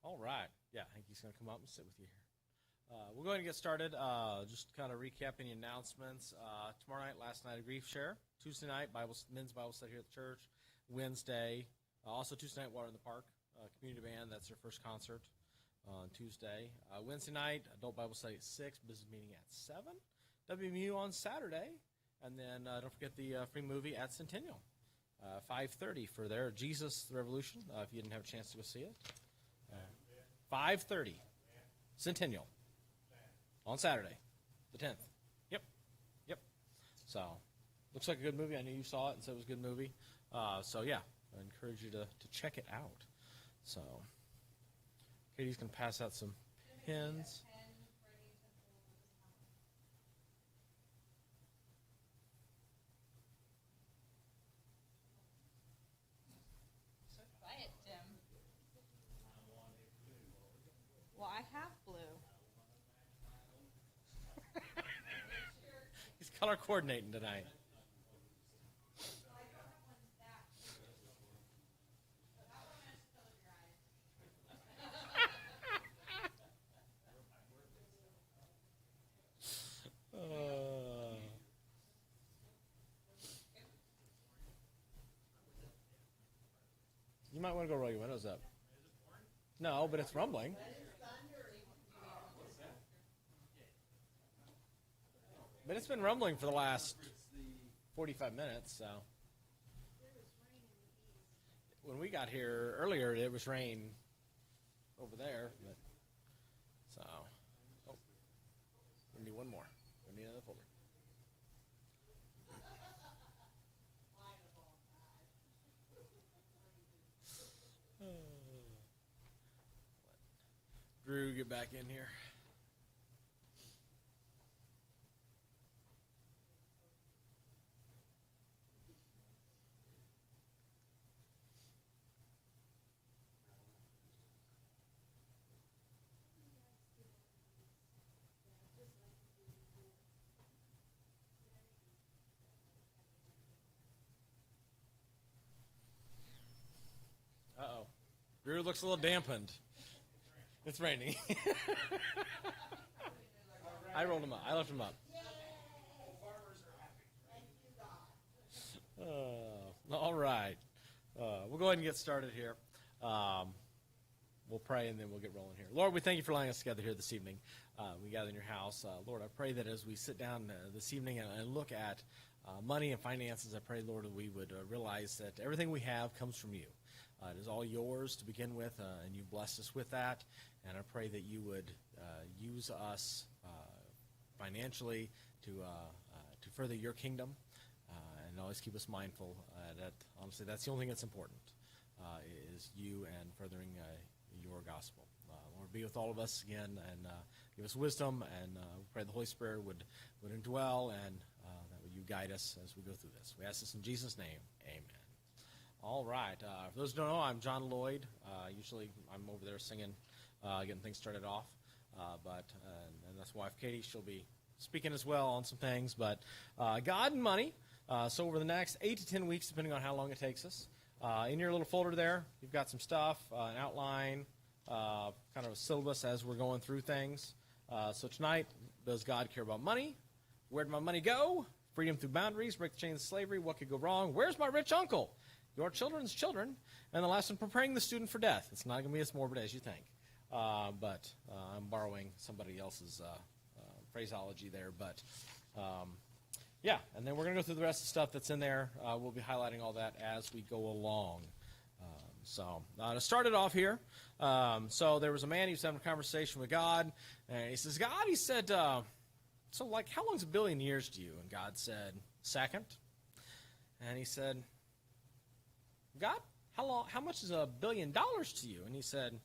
All right. Yeah, I think he's going to come up and sit with you here. We'll go ahead and get started. Just kind of recapping the announcements. Tomorrow night, last night, a grief share. Tuesday night, men's Bible study here at the church. Wednesday, also Tuesday night, Water in the Park. Community band, that's their first concert on Tuesday. Wednesday night, adult Bible study at 6, business meeting at 7. WMU on Saturday. And then don't forget the free movie at Centennial. 5:30 for their Jesus the Revolution, if you didn't have a chance to go see it. 5:30, Centennial, on Saturday, the 10th. Yep. So, looks like a good movie. I knew you saw it and said it was a good movie. So, yeah, I encourage you to check it out. So, Katie's going to pass out some pins. Quiet, Jim. Well, I have blue. He's color coordinating tonight. You might want to go roll your windows up. No, but it's rumbling. But it's been rumbling for the last 45 minutes, so. When we got here earlier, it was rain over there. But, so, we need one more. We need another folder. Drew, get back in here. Uh-oh. Drew looks a little dampened. It's raining. I rolled him up. I left him up. All right. We'll go ahead and get started here. We'll pray and then we'll get rolling here. Lord, we thank you for allowing us together here this evening. We gather in your house. Lord, I pray that as we sit down this evening and look at money and finances, I pray, Lord, that we would realize that everything we have comes from you. It is all yours to begin with, and you've blessed us with that. And I pray that you would use us financially to further your kingdom, and always keep us mindful that, honestly, that's the only thing that's important, is you and furthering your gospel. Lord, be with all of us again, and give us wisdom, and we pray the Holy Spirit would indwell, and that would you guide us as we go through this. We ask this in Jesus' name. Amen. All right. For those who don't know, I'm John Lloyd. Usually I'm over there singing, getting things started off. But that's my wife, Katie. She'll be speaking as well on some things. But God and money. So over the next 8 to 10 weeks, depending on how long it takes us, in your little folder there, you've got some stuff, an outline, kind of a syllabus as we're going through things. So tonight, does God care about money? Where did my money go? Freedom through boundaries, break the chains of slavery. What could go wrong? Where's my rich uncle? Your children's children. And the last one, preparing the student for death. It's not going to be as morbid as you think. But I'm borrowing somebody else's phraseology there. But, yeah, and then we're going to go through the rest of the stuff that's in there. We'll be highlighting all that as we go along. To start it off here, so there was a man, he was having a conversation with God. And he says, God, he said, so like, how long's a billion years to you? And God said, second. And he said, God, how much is $1 billion to you? And he said,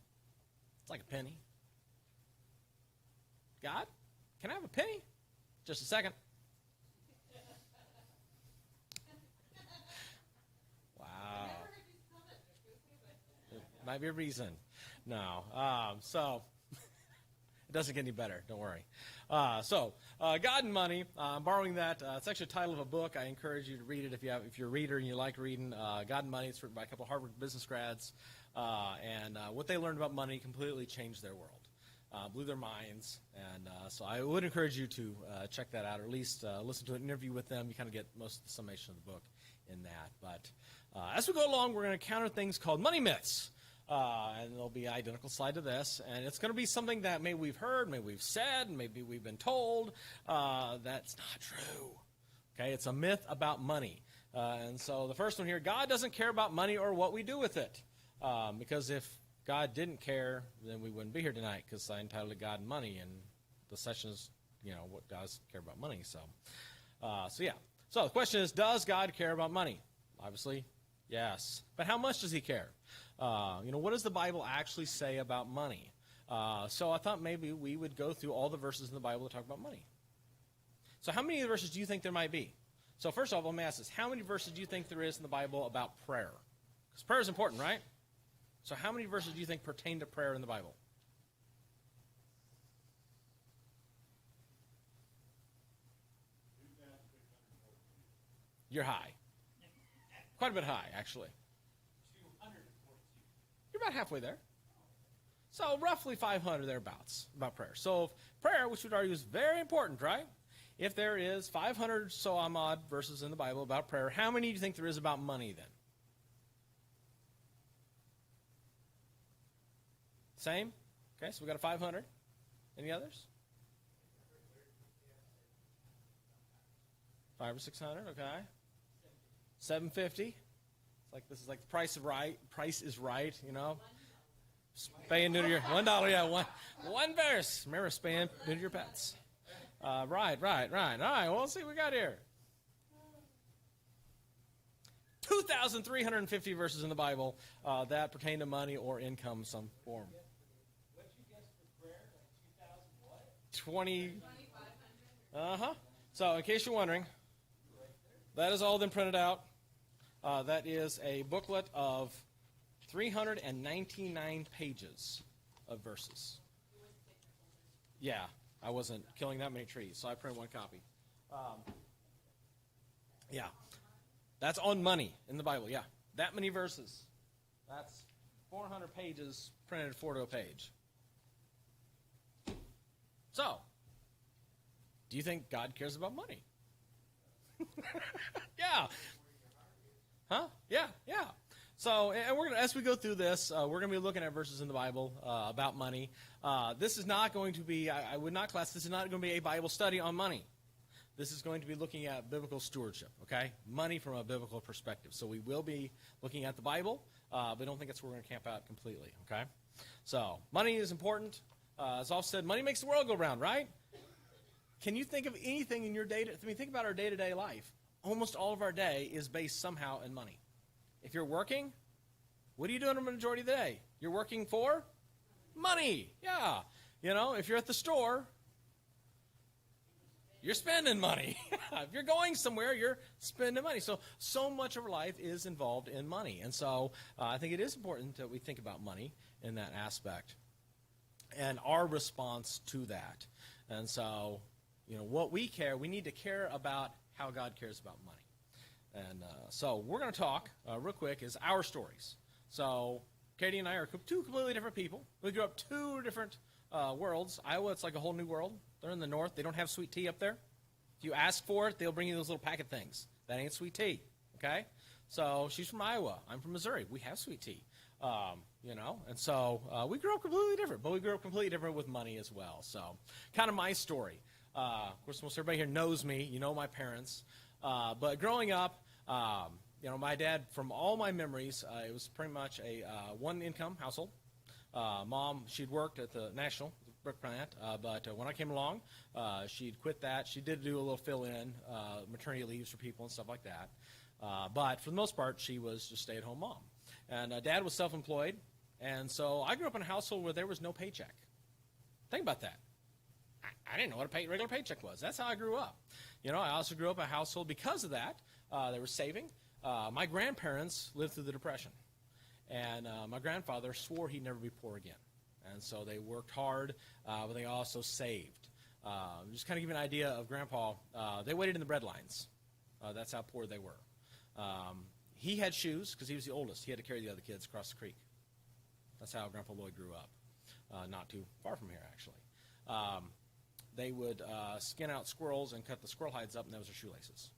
it's like a penny. God, can I have a penny? Just a second. Wow. It might be a reason. No. So it doesn't get any better. Don't worry. God and Money. I'm borrowing that. It's actually the title of a book. I encourage you to read it if you're a reader and you like reading. God and Money. It's written by a couple of Harvard business grads. and what they learned about money completely changed their world, blew their minds. And so I would encourage you to check that out, or at least listen to an interview with them. You kind of get most of the summation of the book in that. But as we go along, we're going to encounter things called money myths. And there'll be an identical slide to this. And it's going to be something that maybe we've heard, maybe we've said, maybe we've been told. That's not true. Okay, it's a myth about money. And so the first one here, God doesn't care about money or what we do with it. Because if God didn't care, then we wouldn't be here tonight, because I entitled to God and money. And the session is, what does care about money. So yeah. So the question is, does God care about money? Obviously, yes. But how much does he care? What does the Bible actually say about money? So I thought maybe we would go through all the verses in the Bible that talk about money. So how many verses do you think there might be? So first off, let me ask this. How many verses do you think there is in the Bible about prayer? Because prayer is important, right? So how many verses do you think pertain to prayer in the Bible? You're high. Quite a bit high, actually. You're about halfway there. So roughly 500 thereabouts about prayer. So prayer, which we'd argue is very important, right? If there is 500 some odd verses in the Bible about prayer, how many do you think there is about money then? Same? Okay, so we got a 500. Any others? 500 or 600, okay. 750. This is like the Price is Right, Spay and neuter your $1, yeah, one verse. Remember, spay and neuter your pets. Right. All right, well, let's see what we got here. 2,350 verses in the Bible that pertain to money or income some form. What'd you guess for prayer? Like 2,000 what? 20. So, in case you're wondering, that is all then printed out. That is a booklet of 399 pages of verses. Yeah, I wasn't killing that many trees, so I printed one copy. Yeah, that's on money in the Bible. Yeah, that many verses. That's 400 pages printed 4 to a page. So, do you think God cares about money? Yeah. Huh? Yeah. So, and we're gonna, as we go through this, we're going to be looking at verses in the Bible about money. This is not going to be, I would not class, this is not going to be a Bible study on money. This is going to be looking at biblical stewardship, okay? Money from a biblical perspective. So we will be looking at the Bible, but I don't think that's where we're going to camp out completely, okay? So, money is important. As I've said, money makes the world go round, right? Can you think of anything in your think about our day-to-day life. Almost all of our day is based somehow in money. If you're working, what are you doing the majority of the day? You're working for money. Yeah. If you're at the store, you're spending money. If you're going somewhere, you're spending money. So much of our life is involved in money. And so I think it is important that we think about money in that aspect and our response to that. And so, what we need to care about how God cares about money. And so we're going to talk real quick is our stories. So Katie and I are two completely different people. We grew up two different worlds. Iowa, it's like a whole new world. They're in the north. They don't have sweet tea up there. If you ask for it, they'll bring you those little packet things. That ain't sweet tea, okay? So she's from Iowa. I'm from Missouri. We have sweet tea, And so we grew up completely different, but we grew up completely different with money as well. So kind of my story. Of course, most everybody here knows me. You know my parents. But growing up, my dad, from all my memories, it was pretty much a one-income household. Mom, she'd worked at the National brick plant, but when I came along, she'd quit that. She did do a little fill-in, maternity leaves for people and stuff like that. But for the most part, she was just a stay-at-home mom. And Dad was self-employed, and so I grew up in a household where there was no paycheck. Think about that. I didn't know what a regular paycheck was. That's how I grew up. I also grew up in a household because of that. They were saving. My grandparents lived through the Depression. And my grandfather swore he'd never be poor again. And so they worked hard, but they also saved. Just kind of give you an idea of Grandpa, they waited in the bread lines. That's how poor they were. He had shoes because he was the oldest. He had to carry the other kids across the creek. That's how Grandpa Lloyd grew up, not too far from here, actually. They would skin out squirrels and cut the squirrel hides up, and that was their shoelaces.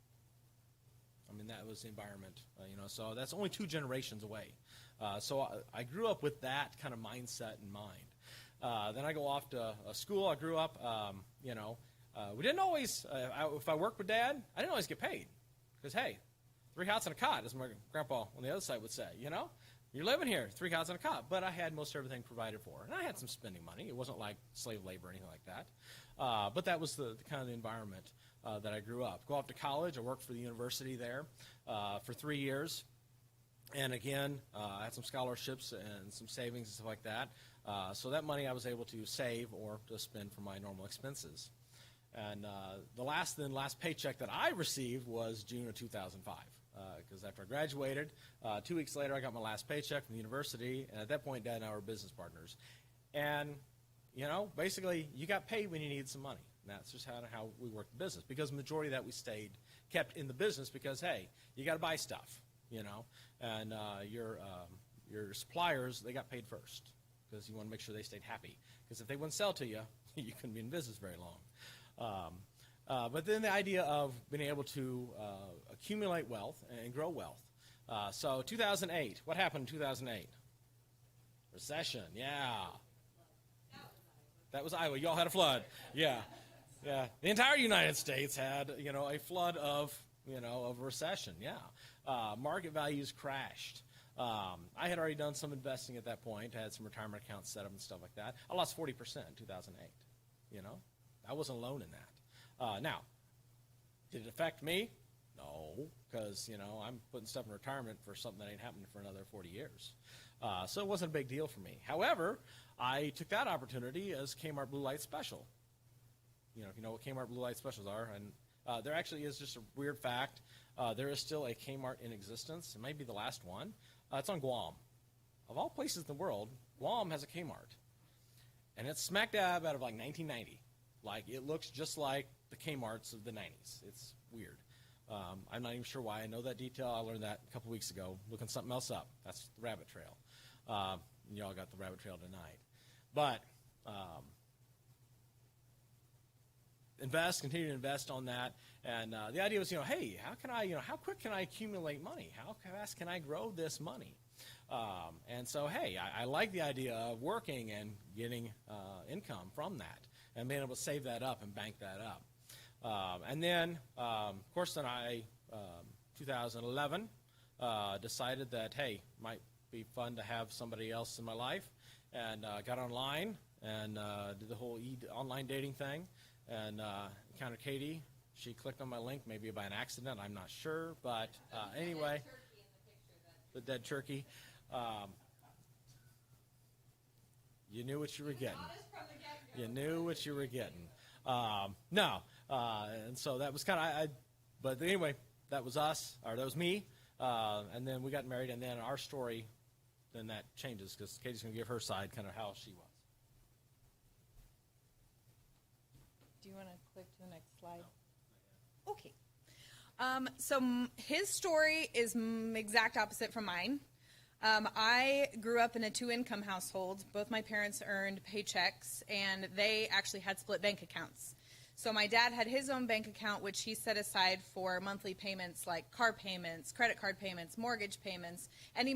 I mean, that was the environment, so that's only 2 generations away. So I grew up with that kind of mindset in mind. Then I go off to school. I grew up, we didn't always, if I worked with Dad, I didn't always get paid. Because, hey, 3 hots and a cot, as my grandpa on the other side would say, You're living here, 3 hots and a cot. But I had most everything provided for. And I had some spending money. It wasn't like slave labor or anything like that. But that was the kind of the environment that I grew up. Go off to college. I worked for the university there for 3 years. And again, I had some scholarships and some savings and stuff like that. So that money I was able to save or to spend for my normal expenses. And the last paycheck that I received was June of 2005. Because after I graduated, 2 weeks later, I got my last paycheck from the university. And at that point, Dad and I were business partners. And, basically, you got paid when you needed some money. And that's just how we worked the business. Because the majority of that we kept in the business because, hey, you got to buy stuff, And your suppliers, they got paid first. Because you want to make sure they stayed happy. Because if they wouldn't sell to you, you couldn't be in business very long. But then the idea of being able to accumulate wealth and grow wealth. So 2008, what happened in 2008? Recession, yeah. That was Iowa. Y'all had a flood. Yeah. The entire United States had, a flood of recession. Yeah. Market values crashed. I had already done some investing at that point. I had some retirement accounts set up and stuff like that. I lost 40% in 2008. I wasn't alone in that. Now, did it affect me? No, because, I'm putting stuff in retirement for something that ain't happening for another 40 years. So it wasn't a big deal for me. However, I took that opportunity as Kmart Blue Light Special. If you know what Kmart Blue Light Specials are. And there actually is just a weird fact. There is still a Kmart in existence. It might be the last one. It's on Guam. Of all places in the world, Guam has a Kmart. And it's smack dab out of like 1990. Like, it looks just like the Kmarts of the 90s. It's weird. I'm not even sure why I know that detail. I learned that a couple weeks ago, looking something else up. That's the rabbit trail. Y'all got the rabbit trail tonight. But continue to invest on that. And the idea was, hey, how quick can I accumulate money? How fast can I grow this money? And so, hey, I like the idea of working and getting income from that and being able to save that up and bank that up. And then, of course, then 2011, decided that, hey, might be fun to have somebody else in my life, and got online and did the whole online dating thing, and encountered Katie. She clicked on my link, maybe by an accident, I'm not sure, but anyway, the dead turkey. You knew what you were getting. You knew what you were getting. And so that was kind of, but anyway, that was us, or that was me, and then we got married, and then our story, then that changes, because Katie's going to give her side, kind of how she was. Do you want to click to the next slide? Okay. So his story is exact opposite from mine. I grew up in a 2-income household. Both my parents earned paychecks, and they actually had split bank accounts. So my dad had his own bank account, which he set aside for monthly payments like car payments, credit card payments, mortgage payments. Any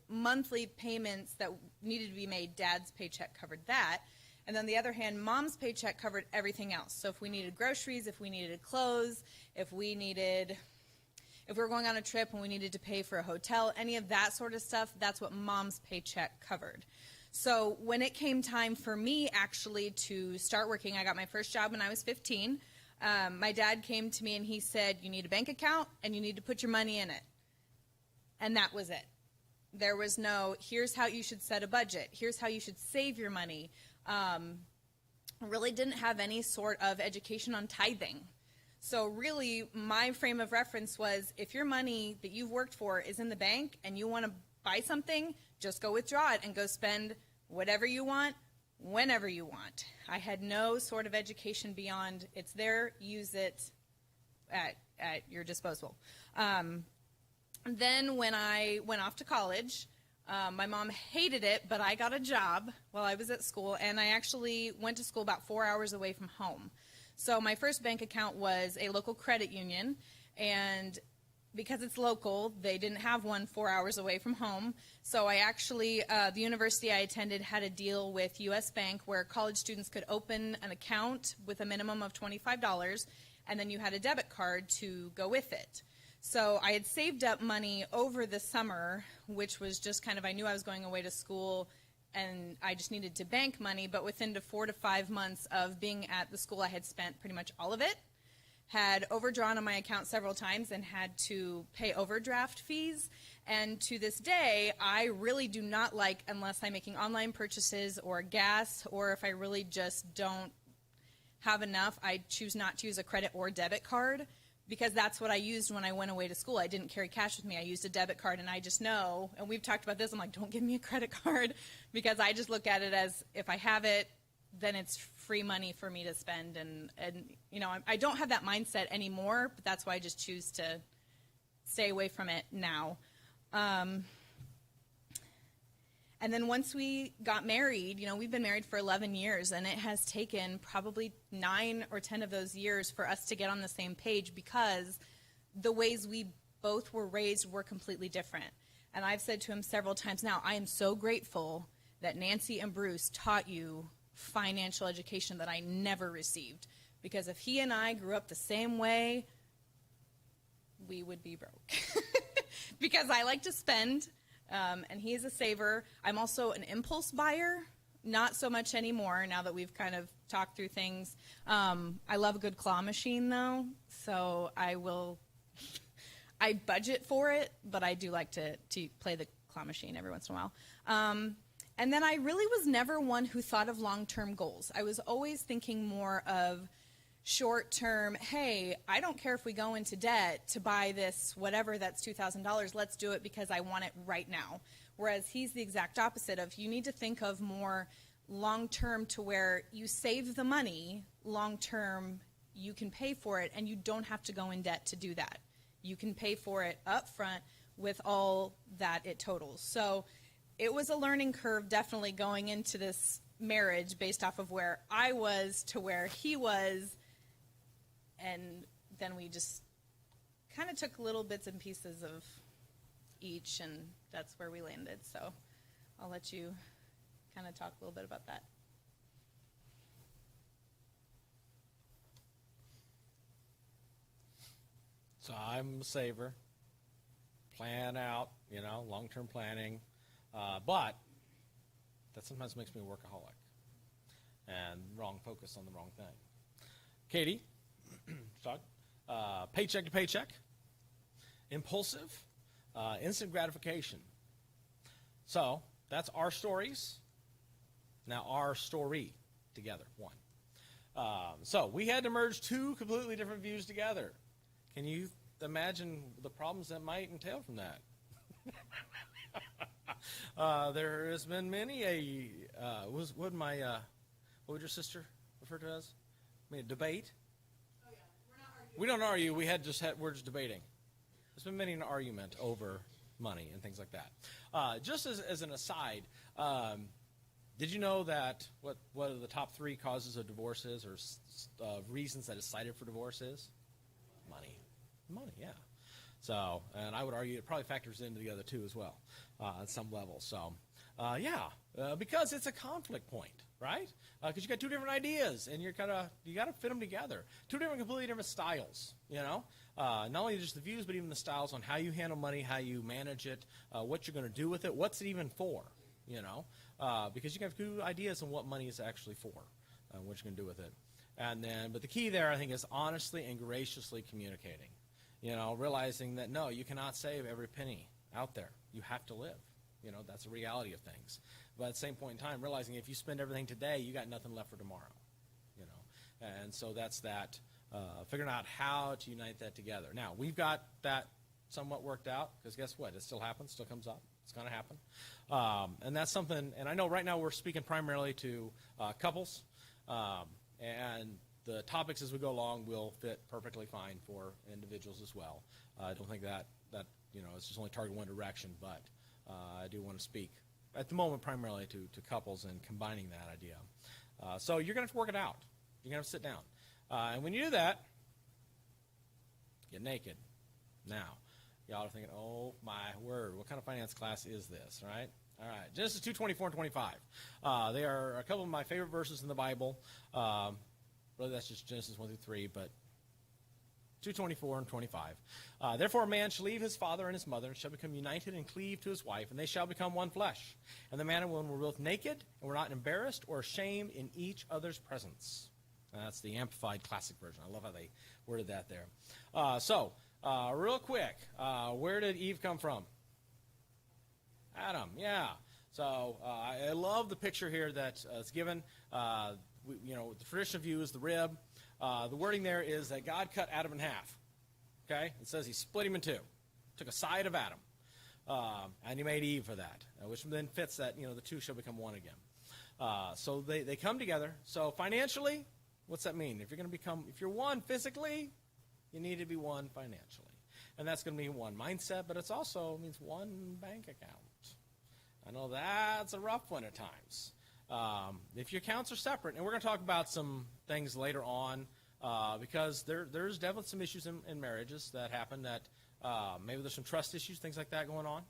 monthly payments that needed to be made, Dad's paycheck covered that. And then on the other hand, Mom's paycheck covered everything else. So if we needed groceries, if we needed clothes, if we were going on a trip and we needed to pay for a hotel, any of that sort of stuff, that's what Mom's paycheck covered. So when it came time for me actually to start working, I got my first job when I was 15. My dad came to me and he said, you need a bank account and you need to put your money in it. And that was it. There was no, here's how you should set a budget. Here's how you should save your money. Really didn't have any sort of education on tithing. So really, my frame of reference was, if your money that you've worked for is in the bank and you want to buy something, just go withdraw it and go spend whatever you want, whenever you want. I had no sort of education beyond, it's there, use it at your disposal. Then when I went off to college, My mom hated it, but I got a job while I was at school, and I actually went to school about 4 hours away from home. So my first bank account was a local credit union, and because it's local, they didn't have one 4 hours away from home. So I actually, the university I attended had a deal with U.S. Bank where college students could open an account with a minimum of $25, and then you had a debit card to go with it. So I had saved up money over the summer, which was just kind of, I knew I was going away to school, and I just needed to bank money, but within the 4 to 5 months of being at the school, I had spent pretty much all of it, had overdrawn on my account several times, and had to pay overdraft fees. And to this day, I really do not like, unless I'm making online purchases or gas, or if I really just don't have enough, I choose not to use a credit or debit card, because that's what I used when I went away to school. I didn't carry cash with me. I used a debit card, and I just know, and we've talked about this, I'm like, don't give me a credit card, because I just look at it as, if I have it, then it's free money for me to spend. And you know, I don't have that mindset anymore, but that's why I just choose to stay away from it now. And then once we got married, you know, we've been married for 11 years, and it has taken probably 9 or 10 of those years for us to get on the same page, because the ways we both were raised were completely different. And I've said to him several times now, I am so grateful that Nancy and Bruce taught you financial education that I never received, because if he and I grew up the same way, we would be broke. Because I like to spend, and he is a saver. I'm also an impulse buyer, not so much anymore now that we've kind of talked through things. I love a good claw machine, though, so I budget for it, but I do like to play the claw machine every once in a while. And then I really was never one who thought of long-term goals. I was always thinking more of short-term, hey, I don't care if we go into debt to buy this whatever that's $2,000, let's do it because I want it right now. Whereas he's the exact opposite of, you need to think of more long-term, to where you save the money, long-term you can pay for it, and you don't have to go in debt to do that. You can pay for it up front with all that it totals. So it was a learning curve, definitely, going into this marriage based off of where I was to where he was. And then we just kind of took little bits and pieces of each, and that's where we landed. So I'll let you kind of talk a little bit about that. So I'm a saver, plan out, you know, long-term planning, but that sometimes makes me a workaholic and wrong focus on the wrong thing. Katie, talk, paycheck to paycheck, impulsive, instant gratification. So that's our stories. Now our story together, one. So we had to merge two completely different views together. Can you imagine the problems that might entail from that? There has been many what would your sister refer to as? I mean, a debate? Oh, yeah. We're not arguing. We don't argue. We're just debating. There's been many an argument over money and things like that. Just as an aside, did you know that what are the top 3 causes of divorce is, or reasons that is cited for divorce is? Money, yeah. So, and I would argue it probably factors into the other 2 as well, at some level. So, because it's a conflict point, right? Because you got 2 different ideas, and you got to fit them together. 2 completely different styles, you know. Not only just the views, but even the styles on how you handle money, how you manage it, what you're going to do with it, what's it even for, you know. Because you can have 2 ideas on what money is actually for, and what you're going to do with it. But the key there, I think, is honestly and graciously communicating. You know, realizing that, no, you cannot save every penny out there. You have to live. You know, that's the reality of things. But at the same point in time, realizing if you spend everything today, you got nothing left for tomorrow. You know, and so that's that, figuring out how to unite that together. Now, we've got that somewhat worked out, because guess what? It still happens, still comes up. It's going to happen. And that's something, and I know right now we're speaking primarily to couples, and the topics as we go along will fit perfectly fine for individuals as well. I don't think that you know, it's just only target one direction, but I do want to speak at the moment primarily to couples and combining that idea. So you're going to have to work it out. You're going to have to sit down. And when you do that, get naked. Now, y'all are thinking, oh my word, what kind of finance class is this, right? All right, Genesis 2:24 and 25. They are a couple of my favorite verses in the Bible. Really, that's just Genesis 1 through 3, but 2:24 and 25. Therefore, a man shall leave his father and his mother, and shall become united and cleave to his wife, and they shall become one flesh. And the man and woman were both naked, and were not embarrassed or ashamed in each other's presence. That's the Amplified Classic Version. I love how they worded that there. Real quick, where did Eve come from? Adam, yeah. So I love the picture here that it's given. The traditional view is the rib. The wording there is that God cut Adam in half. Okay? It says he split him in two. Took a side of Adam. And he made Eve for that, which then fits that, the two shall become one again. So they come together. So financially, what's that mean? If you're one physically, you need to be one financially. And that's going to mean one mindset, but it also means one bank account. I know that's a rough one at times. If your accounts are separate, and we're going to talk about some things later on, because there's definitely some issues in marriages that happen that maybe there's some trust issues, things like that going on.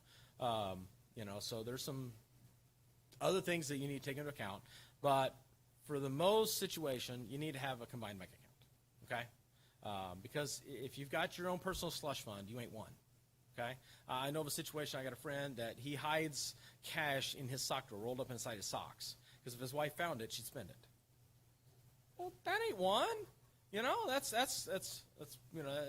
So there's some other things that you need to take into account. But for the most situation, you need to have a combined bank account, okay? Because if you've got your own personal slush fund, you ain't one. Okay, I know of a situation. I got a friend that he hides cash in his sock drawer, rolled up inside his socks, because if his wife found it, she'd spend it. Well, that ain't one. That's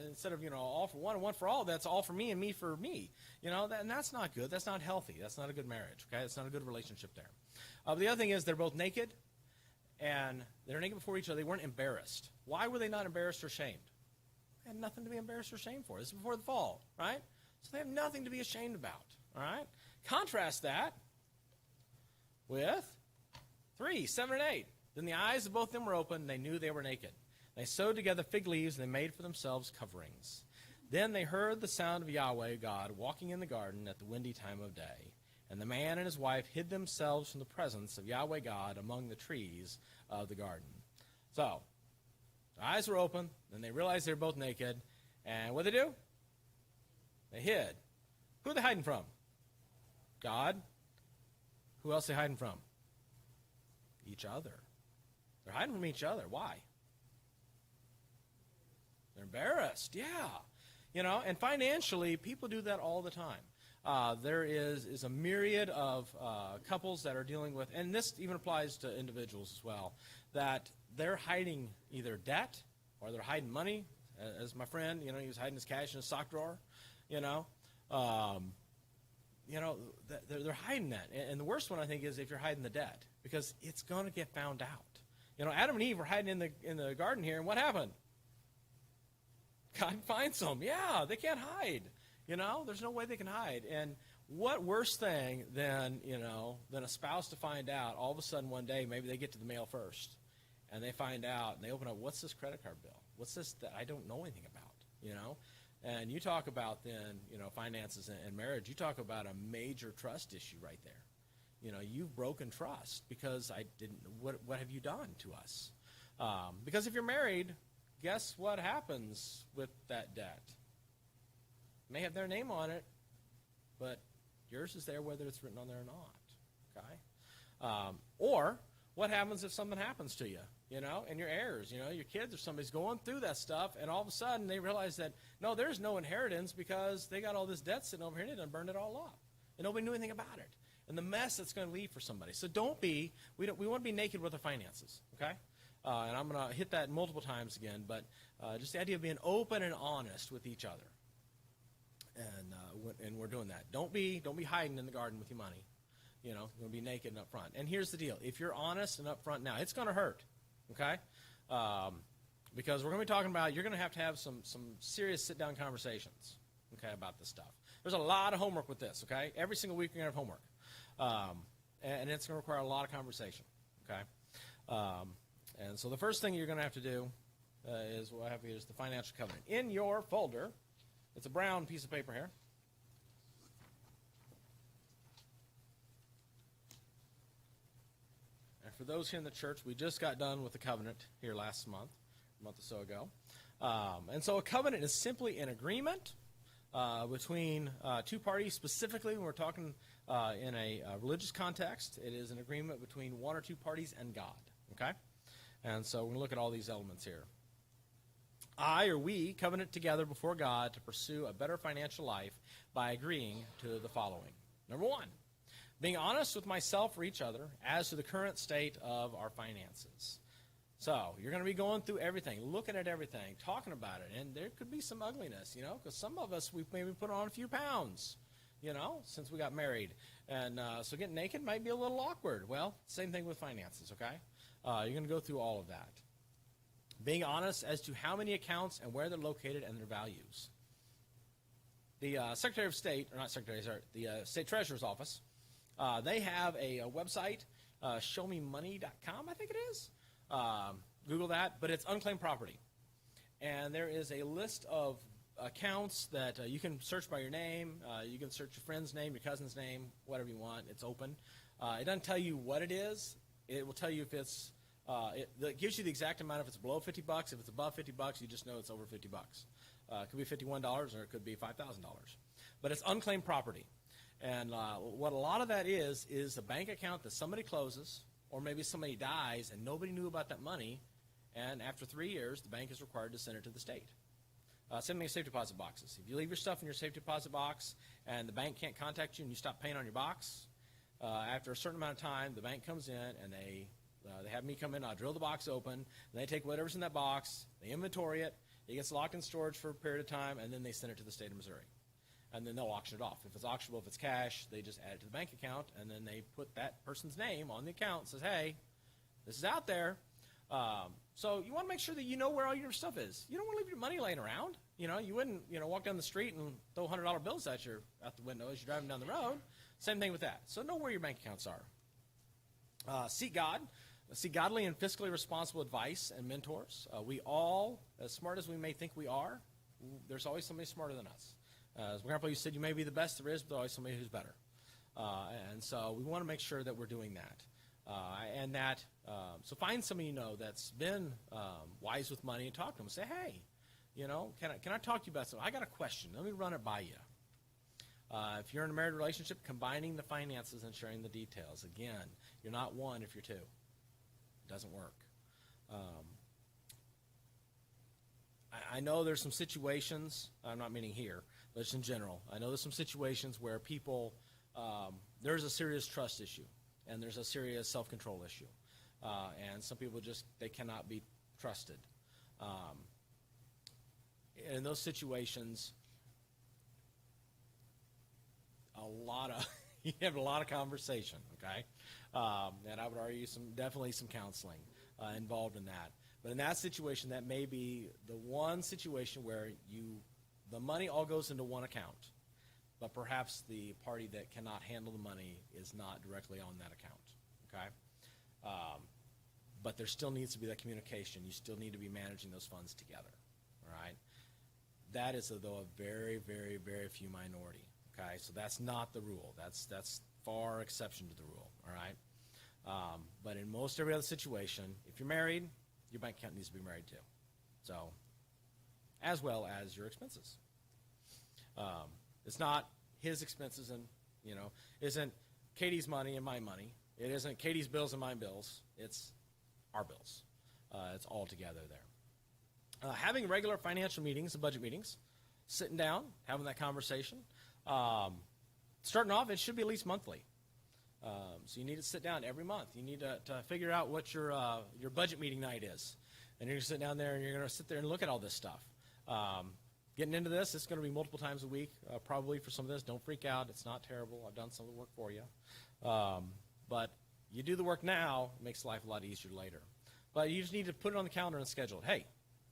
instead of all for one and one for all, that's all for me and me for me. And that's not good. That's not healthy. That's not a good marriage. Okay, it's not a good relationship there. But the other thing is they're both naked, and they're naked before each other. They weren't embarrassed. Why were they not embarrassed or ashamed? They had nothing to be embarrassed or ashamed for. This is before the fall, right? So they have nothing to be ashamed about, all right? Contrast that with 3, 7, and 8. Then the eyes of both of them were open, and they knew they were naked. They sewed together fig leaves, and they made for themselves coverings. Then they heard the sound of Yahweh God walking in the garden at the windy time of day. And the man and his wife hid themselves from the presence of Yahweh God among the trees of the garden. So, their eyes were open, and they realized they were both naked. And what did they do? They hid. Who are they hiding from? God. Who else are they hiding from? Each other. They're hiding from each other. Why? They're embarrassed. Yeah. And financially, people do that all the time. There is a myriad of couples that are dealing with, and this even applies to individuals as well, that they're hiding either debt or they're hiding money. As my friend, he was hiding his cash in his sock drawer. They're hiding that. And the worst one, I think, is if you're hiding the debt, because it's going to get found out. Adam and Eve were hiding in the garden here, and what happened? God finds them. Yeah, they can't hide. There's no way they can hide. And what worse thing than a spouse to find out all of a sudden one day, maybe they get to the mail first, and they find out, and they open up, what's this credit card bill? What's this that I don't know anything about? And you talk about then, finances and marriage, you talk about a major trust issue right there. You've broken trust because what have you done to us? Because if you're married, guess what happens with that debt? It may have their name on it, but yours is there whether it's written on there or not, okay? Or what happens if something happens to you? And your heirs, your kids or somebody's going through that stuff, and all of a sudden they realize that, no, there's no inheritance because they got all this debt sitting over here and they done burned it all up. And nobody knew anything about it. And the mess that's going to leave for somebody. So we want to be naked with our finances, okay? And I'm going to hit that multiple times again, but just the idea of being open and honest with each other. And we're doing that. Don't be hiding in the garden with your money. You're going to be naked and up front. And here's the deal. If you're honest and up front now, it's going to hurt. Okay? Because we're going to be talking about, you're going to have some serious sit-down conversations, okay, about this stuff. There's a lot of homework with this, okay? Every single week you're going to have homework. And it's going to require a lot of conversation, okay? And so the first thing you're going to have to do is what I have here is the financial covenant. In your folder, it's a brown piece of paper here. for those here in the church, we just got done with the covenant here last month, a month or so ago. And so a covenant is simply an agreement between two parties. Specifically, when we're talking in a religious context, it is an agreement between one or two parties and God. Okay? And so we're going to look at all these elements here. I or we covenant together before God to pursue a better financial life by agreeing to the following. Number one, being honest with myself or each other as to the current state of our finances. So you're going to be going through everything, looking at everything, talking about it, and there could be some ugliness, because some of us, we've maybe put on a few pounds, since we got married. And so getting naked might be a little awkward. Well, same thing with finances, okay? You're going to go through all of that. Being honest as to how many accounts and where they're located and their values. The Secretary of State, or not Secretary, sorry, the State Treasurer's Office, they have a website, showmemoney.com, I think it is. Google that, but it's unclaimed property. And there is a list of accounts that you can search by your name. You can search your friend's name, your cousin's name, whatever you want. It's open. It doesn't tell you what it is. It will tell you if it's, it gives you the exact amount if it's below $50. If it's above $50, you just know it's over $50. It could be $51 or it could be $5,000. But it's unclaimed property. And what a lot of that is a bank account that somebody closes, or maybe somebody dies and nobody knew about that money, and after 3 years, the bank is required to send it to the state. Same thing with safe deposit boxes. If you leave your stuff in your safe deposit box and the bank can't contact you and you stop paying on your box, after a certain amount of time, the bank comes in and they have me come in, I'll drill the box open, and they take whatever's in that box, they inventory it, it gets locked in storage for a period of time, and then they send it to the state of Missouri. And then they'll auction it off. If it's auctionable, if it's cash, they just add it to the bank account, and then they put that person's name on the account and says, hey, this is out there. So you want to make sure that you know where all your stuff is. You don't want to leave your money laying around. You wouldn't, walk down the street and throw $100 bills out the window as you're driving down the road. Same thing with that. So know where your bank accounts are. Seek God. Seek godly and fiscally responsible advice and mentors. We all, as smart as we may think we are, there's always somebody smarter than us. As my grandpa used to say, you may be the best there is, but there's always somebody who's better. And so we want to make sure that we're doing that. So find somebody that's been wise with money and talk to them and say, hey, can I talk to you about something? I got a question. Let me run it by you. If you're in a married relationship, combining the finances and sharing the details. Again, you're not one if you're two. It doesn't work. I know there's some situations, I'm not meaning here, but just in general. I know there's some situations where people, there's a serious trust issue, and there's a serious self-control issue. And some people they cannot be trusted. In those situations, you have a lot of conversation, okay? And I would argue definitely some counseling involved in that. But in that situation, that may be the one situation where the money all goes into one account, but perhaps the party that cannot handle the money is not directly on that account, okay? But there still needs to be that communication. You still need to be managing those funds together, all right? That is, though, a very, very, very few minority, okay? So that's not the rule. That's far exception to the rule, all right? But in most every other situation, if you're married, your bank account needs to be married too. So, as well as your expenses. It's not his expenses and, isn't Katie's money and my money. It isn't Katie's bills and my bills. It's our bills. It's all together there. Having regular financial meetings and budget meetings, sitting down, having that conversation. Starting off, it should be at least monthly. So you need to sit down every month. You need to figure out what your budget meeting night is. And you're going to sit down there and you're going to sit there and look at all this stuff. Getting into this, it's going to be multiple times a week, probably for some of this. Don't freak out. It's not terrible. I've done some of the work for you. But you do the work now, it makes life a lot easier later. But you just need to put it on the calendar and schedule it. Hey,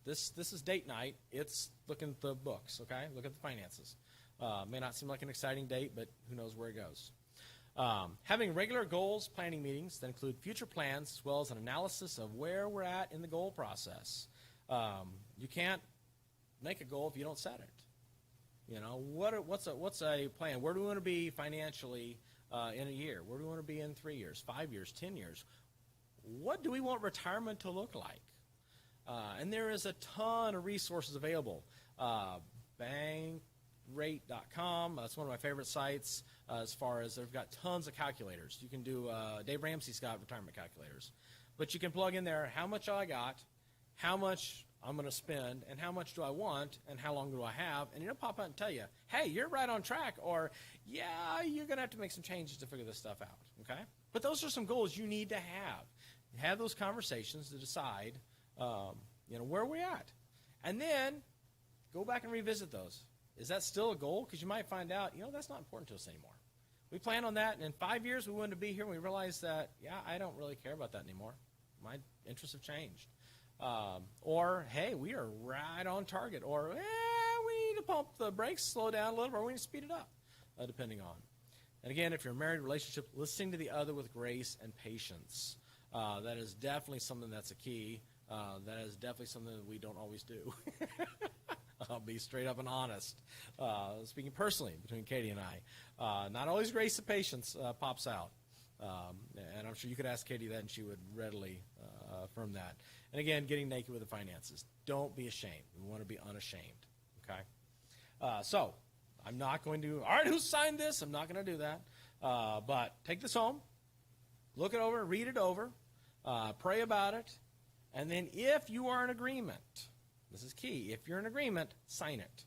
this is date night. It's look at the books, okay? Look at the finances. May not seem like an exciting date, but who knows where it goes. Having regular goals planning meetings that include future plans as well as an analysis of where we're at in the goal process. You can't make a goal if you don't set it. What's a plan? Where do we want to be financially in a year? Where do we want to be in 3 years, 5 years, 10 years? what do we want retirement to look like? And there is a ton of resources available. Bankrate.com, that's one of my favorite sites as far as they've got tons of calculators. You can do, Dave Ramsey's got retirement calculators. But you can plug in there how much I got, how much I'm going to spend, and how much do I want, and how long do I have, and it'll pop out and tell you, hey, you're right on track, or yeah, you're going to have to make some changes to figure this stuff out, okay? But those are some goals you need to have. Have those conversations to decide, where we're at. And then go back and revisit those. Is that still a goal? Because you might find out, that's not important to us anymore. We plan on that, and in 5 years we wanted to be here, and we realized that, I don't really care about that anymore. My interests have changed. Or, hey, we are right on target. Or, we need to pump the brakes, slow down a little, or we need to speed it up, depending on. And again, if you're in a married relationship, listening to the other with grace and patience. That is definitely something that's a key. That is definitely something that we don't always do. I'll be straight up and honest. Speaking personally between Katie and I. Not always grace and patience pops out. And I'm sure you could ask Katie that and she would readily affirm that. And again, getting naked with the finances. Don't be ashamed. We want to be unashamed. Okay? So, I'm not going to, all right, who signed this? I'm not going to do that. But take this home. Look it over. Read it over. Pray about it. And then if you are in agreement, this is key, if you're in agreement, sign it.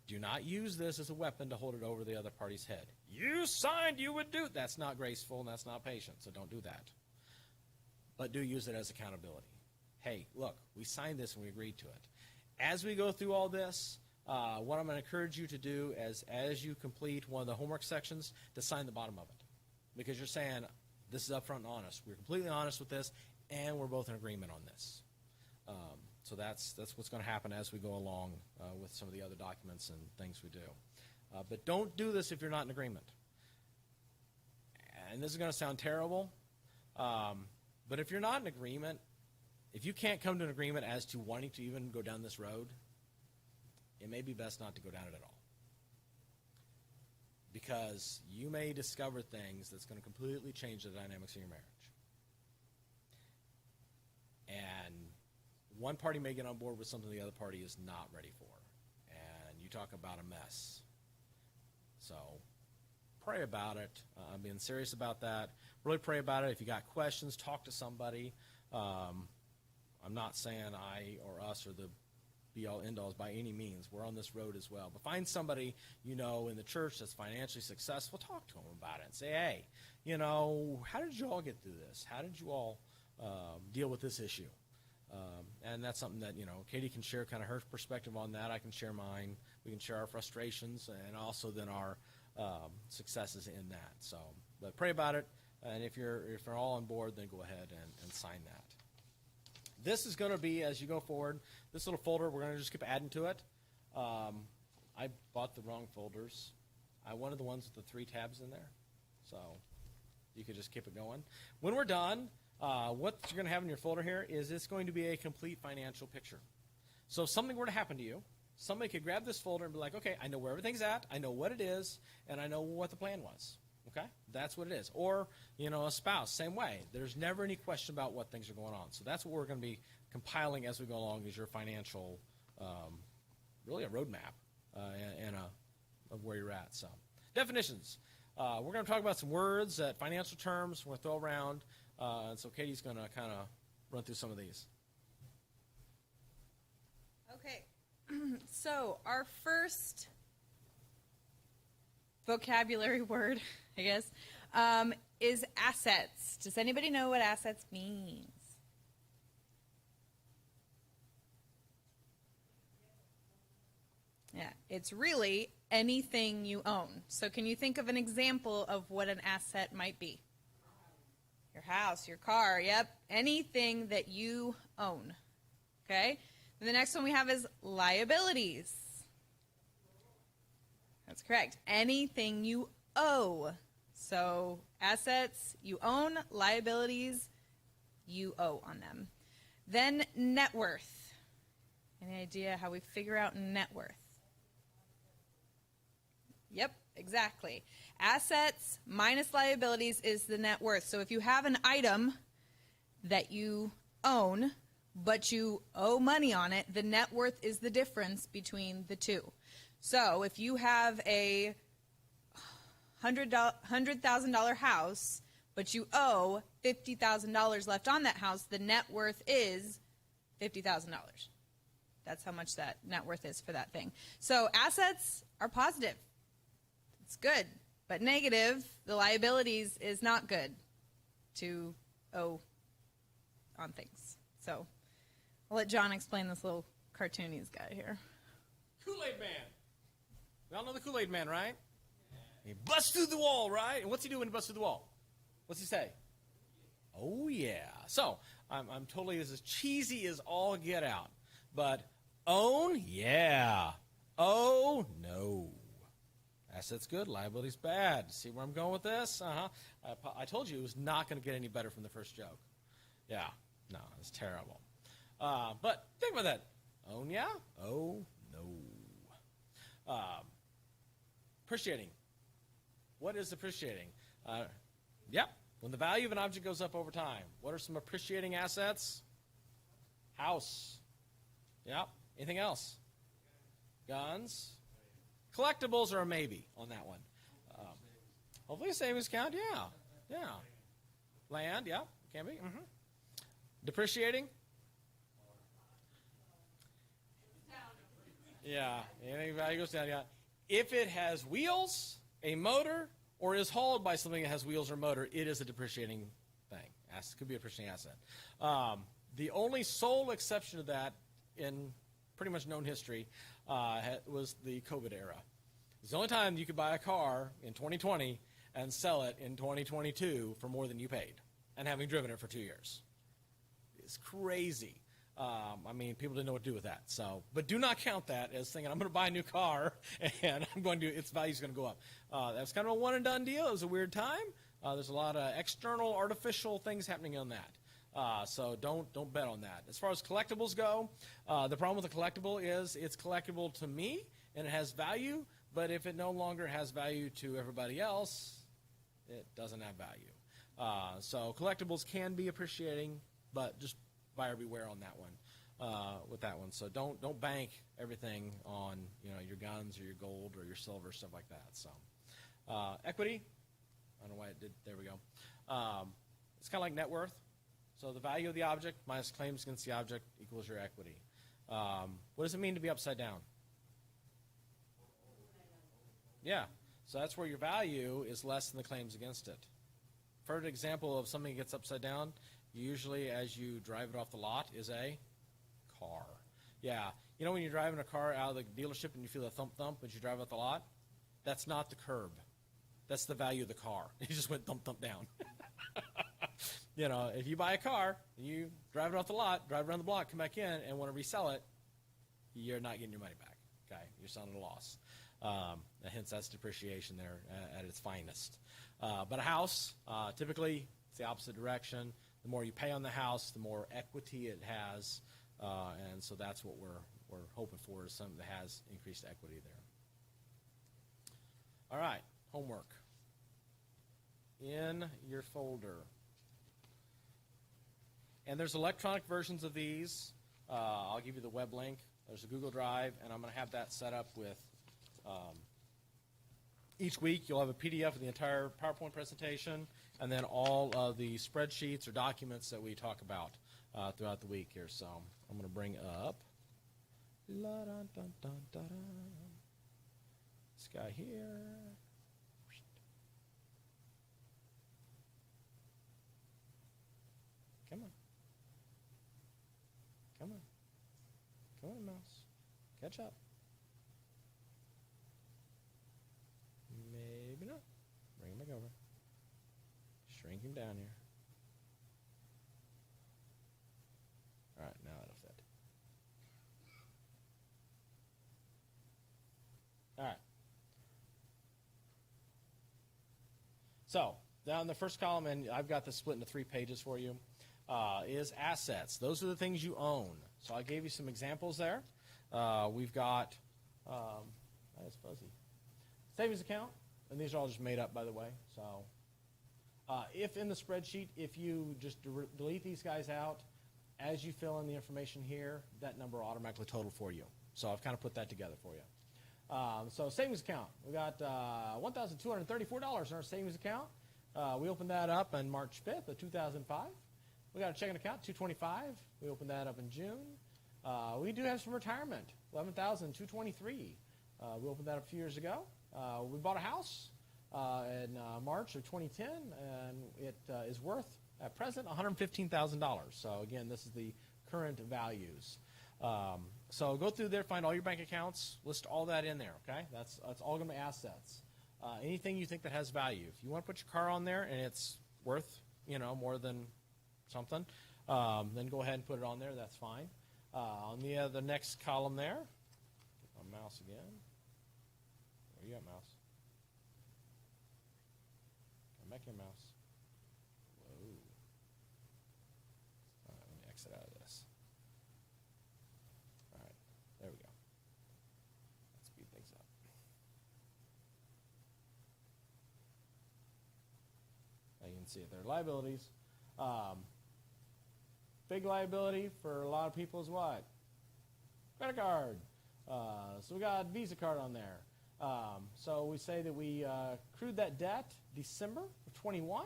Do not use this as a weapon to hold it over the other party's head. You signed, you would do. That's not graceful and that's not patient, so don't do that. But do use it as accountability. Hey, look, we signed this and we agreed to it. As we go through all this, what I'm going to encourage you to do is, as you complete one of the homework sections, to sign the bottom of it. Because you're saying, this is upfront and honest. We're completely honest with this, and we're both in agreement on this. So that's what's going to happen as we go along with some of the other documents and things we do. But don't do this if you're not in agreement. And this is going to sound terrible, but if you're not in agreement, if you can't come to an agreement as to wanting to even go down this road, it may be best not to go down it at all. Because you may discover things that's going to completely change the dynamics of your marriage. And one party may get on board with something the other party is not ready for. And you talk about a mess. So pray about it. I'm being serious about that. Really pray about it. If you got questions, talk to somebody. I'm not saying I or us are the be-all, end-alls by any means. We're on this road as well. But find somebody in the church that's financially successful. Talk to them about it and say, hey, how did you all get through this? How did you all deal with this issue? And that's something that, Katie can share kind of her perspective on that. I can share mine. We can share our frustrations and also then our successes in that. So, but pray about it. And if you're all on board, then go ahead and sign that. This is going to be, as you go forward, this little folder, we're going to just keep adding to it. I bought the wrong folders. I wanted the ones with the 3 tabs in there. So you could just keep it going. When we're done, what you're going to have in your folder here is it's going to be a complete financial picture. So if something were to happen to you, somebody could grab this folder and be like, okay, I know where everything's at, I know what it is, and I know what the plan was. Okay? That's what it is. Or, a spouse, same way. There's never any question about what things are going on. So that's what we're going to be compiling as we go along is your financial, really a roadmap of where you're at. So definitions. We're going to talk about some words, financial terms we're going to throw around. And so Katie's going to kind of run through some of these. Okay. So our first vocabulary word, I guess, is assets. Does anybody know what assets means? Yeah, it's really anything you own. So can you think of an example of what an asset might be? Your house, your car, yep, anything that you own. Okay? And the next one we have is liabilities. That's correct. Anything you owe. So assets you own, liabilities you owe on them. Then net worth. Any idea how we figure out net worth? Yep, exactly. Assets minus liabilities is the net worth. So if you have an item that you own, but you owe money on it, the net worth is the difference between the two. So if you have a $100,000 house, but you owe $50,000 left on that house, the net worth is $50,000. That's how much that net worth is for that thing. So assets are positive. It's good. But negative, the liabilities is not good to owe on things. So I'll let John explain this little cartoon he's got here. Kool-Aid Man. We all know the Kool-Aid Man, right? He busts through the wall, right? And what's he do when he busts through the wall? What's he say? Oh, yeah. So I'm totally as cheesy as all get out. But own, yeah. Oh, no. Assets good, liabilities bad. See where I'm going with this? I told you it was not going to get any better from the first joke. Yeah, no, it's terrible. But think about that. Own, yeah. Oh, no. Appreciating. What is appreciating? Yep, when the value of an object goes up over time. What are some appreciating assets? House. Yep. Anything else? Guns. Collectibles are a maybe on that one. Hopefully a savings account, yeah. Land, yeah, can be. Depreciating? Yeah, anything value goes down, yeah. If it has wheels, a motor, or is hauled by something that has wheels or motor, it is a depreciating thing. Could be a depreciating asset. The only sole exception to that in pretty much known history was the COVID era. It's the only time you could buy a car in 2020 and sell it in 2022 for more than you paid, and having driven it for 2 years. It's crazy. I mean, people didn't know what to do with that. So, but do not count that as thinking I'm going to buy a new car and its value is going to go up. That's kind of a one and done deal. It was a weird time. There's a lot of external, artificial things happening on that. So don't bet on that. As far as collectibles go, the problem with a collectible is it's collectible to me and it has value, but if it no longer has value to everybody else, it doesn't have value. So collectibles can be appreciating, but just buyer beware on that one. With that one, so don't bank everything on your guns or your gold or your silver, stuff like that. So equity, I don't know why it did. There we go. It's kind of like net worth. So the value of the object minus claims against the object equals your equity. What does it mean to be upside down? Yeah, so that's where your value is less than the claims against it. For an example of something that gets upside down, usually as you drive it off the lot is a car. Yeah, when you're driving a car out of the dealership and you feel a thump thump as you drive off the lot, that's not the curb. That's the value of the car. It just went thump thump down. If you buy a car and you drive it off the lot, drive around the block, come back in and want to resell it, you're not getting your money back. Okay, you're selling at a loss. Hence, that's depreciation there at its finest. But a house, typically, it's the opposite direction. The more you pay on the house, the more equity it has, and so that's what we're hoping for, is something that has increased equity there. All right, homework. In your folder. And there's electronic versions of these. I'll give you the web link. There's a Google Drive, and I'm going to have that set up with each week you'll have a PDF of the entire PowerPoint presentation, and then all of the spreadsheets or documents that we talk about throughout the week here. So I'm going to bring up this guy here. Come on. Come on. Come on, mouse. Catch up. Maybe not. Bring him back over. Shrink him down here. All right, now it'll fit. All right. So, down in the first column, and I've got this split into 3 pages for you, is assets. Those are the things you own. So I gave you some examples there. We've got, that's fuzzy. Savings account. and these are all just made up, by the way. So if in the spreadsheet, if you just delete these guys out, as you fill in the information here, that number will automatically total for you. So I've kind of put that together for you. So savings account, we got $1,234 in our savings account. We opened that up on March 5th of 2005. We got a checking account, $225. We opened that up in June. We do have some retirement, $11,223. We opened that up a few years ago. We bought a house in March of 2010, and it is worth, at present, $115,000. So again, this is the current values. So go through there, find all your bank accounts, list all that in there, okay? That's all going to be assets. Anything you think that has value. If you want to put your car on there and it's worth, more than something, then go ahead and put it on there. That's fine. On the next column there, get my mouse again. Where you at, mouse? Come back here, mouse. Whoa. All right, let me exit out of this. All right, there we go. Let's speed things up. Now you can see it there. Liabilities. Big liability for a lot of people is what? Credit card. So we got Visa card on there. So we say that we accrued that debt December of 21.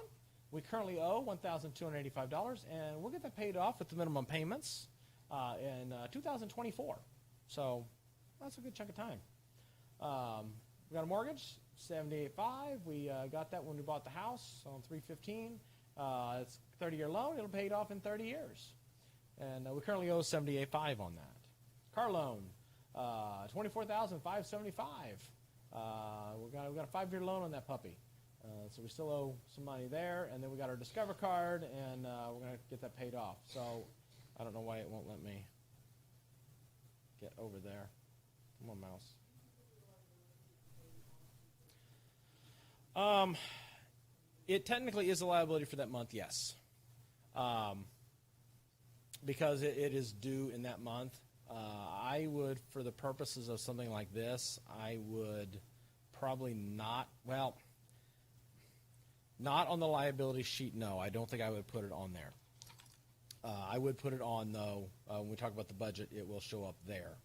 We currently owe $1,285, and we'll get that paid off with the minimum payments in 2024. So that's a good chunk of time. We got a mortgage, $78,500. We got that when we bought the house on $315,000. It's a 30-year loan. It'll pay it off in 30 years. And we currently owe $78,500 on that. Car loan, $24,575. We got a 5-year loan on that puppy. So we still owe some money there. And then we got our Discover card, and we're going to get that paid off. So I don't know why it won't let me get over there. Come on, mouse. It technically is a liability for that month, yes. Because it is due in that month. I would, for the purposes of something like this, I would probably not, not on the liability sheet, no. I don't think I would put it on there. I would put it on, though, when we talk about the budget, it will show up there.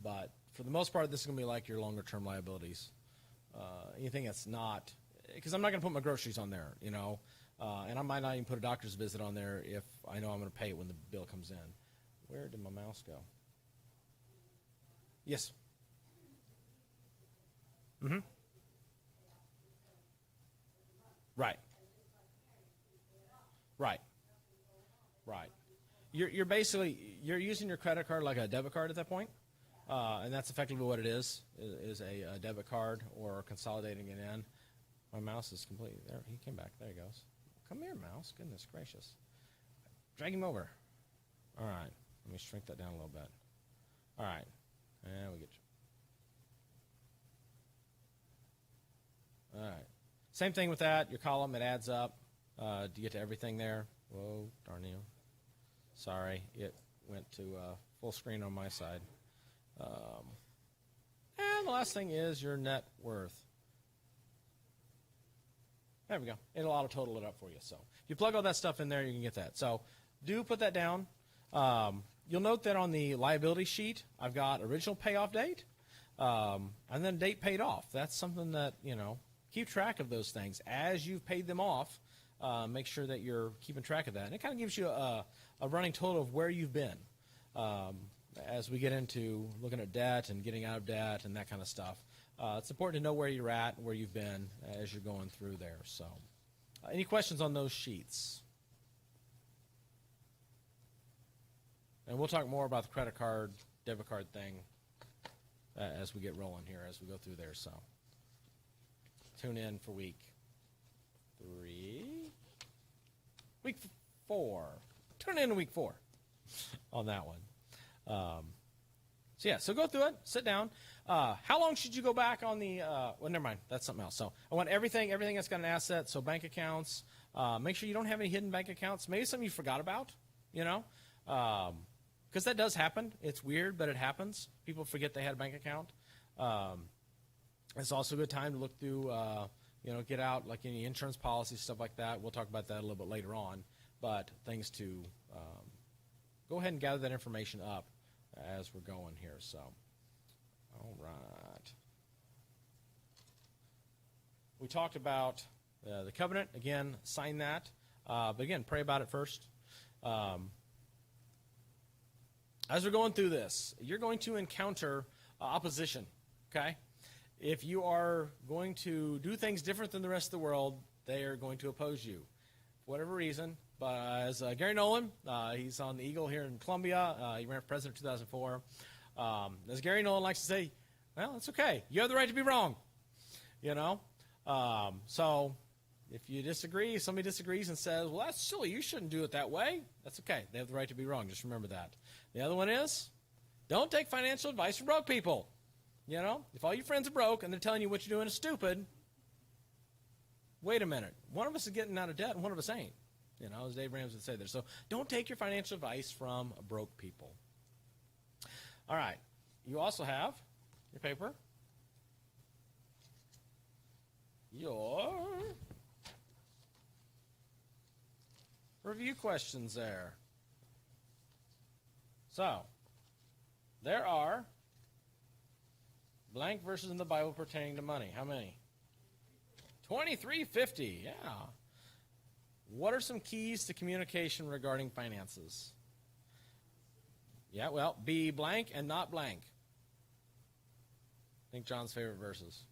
But for the most part, this is going to be like your longer-term liabilities. Anything that's not, because I'm not going to put my groceries on there, and I might not even put a doctor's visit on there if I know I'm going to pay it when the bill comes in. Where did my mouse go? Yes. Mm-hmm. Right. Right. Right. You're basically, you're using your credit card like a debit card at that point, and that's effectively what it is a debit card or consolidating it in. My mouse is completely there. He came back. There he goes. Come here, mouse. Goodness gracious. Drag him over. All right. Let me shrink that down a little bit. All right. And we get you. All right. Same thing with that. Your column, it adds up. Do you get to everything there? Whoa, darn you. Sorry. It went to full screen on my side. And the last thing is your net worth. There we go. It'll auto-total it up for you. So if you plug all that stuff in there, you can get that. So do put that down. You'll note that on the liability sheet, I've got original payoff date and then date paid off. That's something that, keep track of those things. As you've paid them off, make sure that you're keeping track of that. And it kind of gives you a running total of where you've been as we get into looking at debt and getting out of debt and that kind of stuff. It's important to know where you're at and where you've been as you're going through there. So, any questions on those sheets? And we'll talk more about the credit card, debit card thing as we get rolling here, as we go through there. So, tune in for week 4. Tune in to week 4 on that one. So go through it, sit down. How long should you go back on the, never mind, that's something else. So I want everything that's got an asset, so bank accounts. Make sure you don't have any hidden bank accounts. Maybe something you forgot about, because that does happen. It's weird, but it happens. People forget they had a bank account. It's also a good time to look through, get out like any insurance policies, stuff like that. We'll talk about that a little bit later on, but things to go ahead and gather that information up as we're going here. So, all right. We talked about the covenant. Again, sign that. But again, pray about it first. As we're going through this, you're going to encounter opposition, okay? If you are going to do things different than the rest of the world, they are going to oppose you for whatever reason. But as Gary Nolan, he's on the Eagle here in Columbia. He ran for president in 2004. As Gary Nolan likes to say, well, it's okay. You have the right to be wrong, So if you disagree, somebody disagrees and says, well, that's silly. You shouldn't do it that way. That's okay. They have the right to be wrong. Just remember that. The other one is, don't take financial advice from broke people. If all your friends are broke and they're telling you what you're doing is stupid, wait a minute. One of us is getting out of debt and one of us ain't. As Dave Ramsey would say there. So don't take your financial advice from broke people. All right. You also have your paper. Your review questions there. So, there are blank verses in the Bible pertaining to money. How many? 2350. Yeah. What are some keys to communication regarding finances? Yeah, well, be blank and not blank. I think John's favorite verses.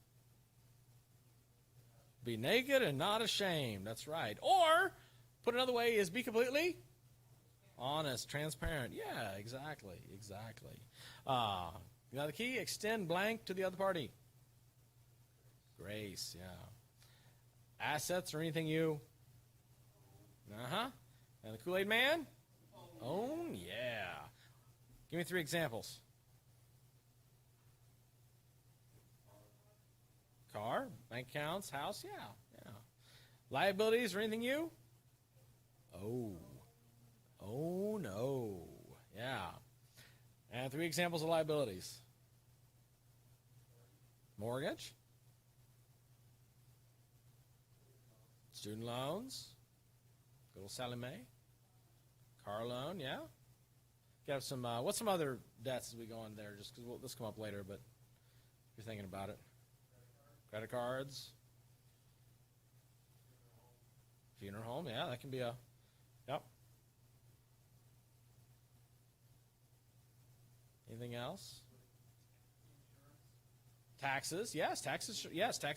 Be naked and not ashamed. That's right. Or, put another way, is be completely honest, transparent. Yeah, exactly. The key, extend blank to the other party. Grace, yeah. Assets or anything you? And the Kool-Aid man? Own, yeah. Give me 3 examples. Car, bank accounts, house, yeah. Liabilities or anything you? Oh no, yeah. And 3 examples of liabilities. Mortgage, student loans, good old Sally Mae, car loan, yeah. Got some. What's some other debts as we go on there? Just because this come up later, but if you're thinking about it, credit cards, funeral home, yeah, that can be a. Yep. Anything else? Taxes, yes. Taxes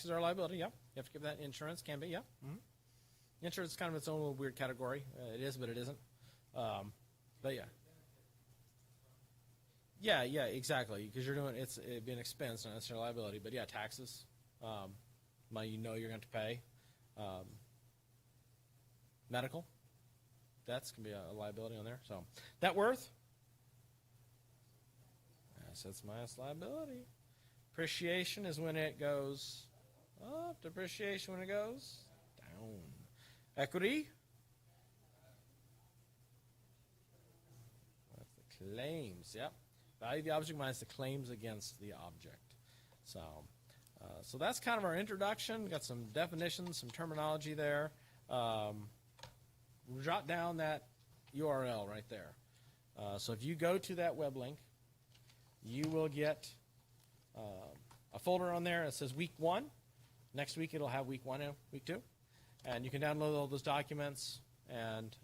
are a liability. Yep. You have to give that insurance. Can be. Yep. Mm-hmm. Insurance is kind of its own little weird category. It is, but it isn't. But yeah. Yeah, exactly. Because you're doing it'd be an expense, not necessarily a liability. But yeah, taxes, money you're going to pay, medical debts can be a liability on there. So net worth, assets minus liability. Appreciation is when it goes up. Depreciation when it goes down. Equity. That's the claims. Yep. Value of the object minus the claims against the object. So that's kind of our introduction. We got some definitions, some terminology there. Jot down that URL right there. So if you go to that web link, you will get a folder on there that says week 1. Next week it'll have week 1 and week 2. And you can download all those documents and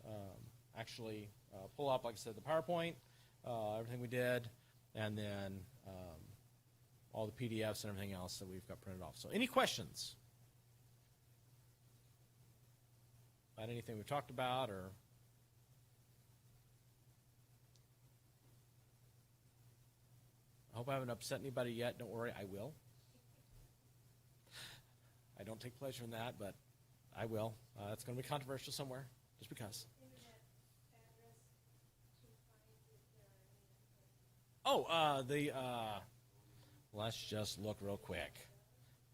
actually pull up, like I said, the PowerPoint, everything we did, and then all the PDFs and everything else that we've got printed off. So any questions about anything we've talked about? Or I hope I haven't upset anybody yet. Don't worry, I will. I don't take pleasure in that, but I will. It's going to be controversial somewhere, just because. Let's just look real quick.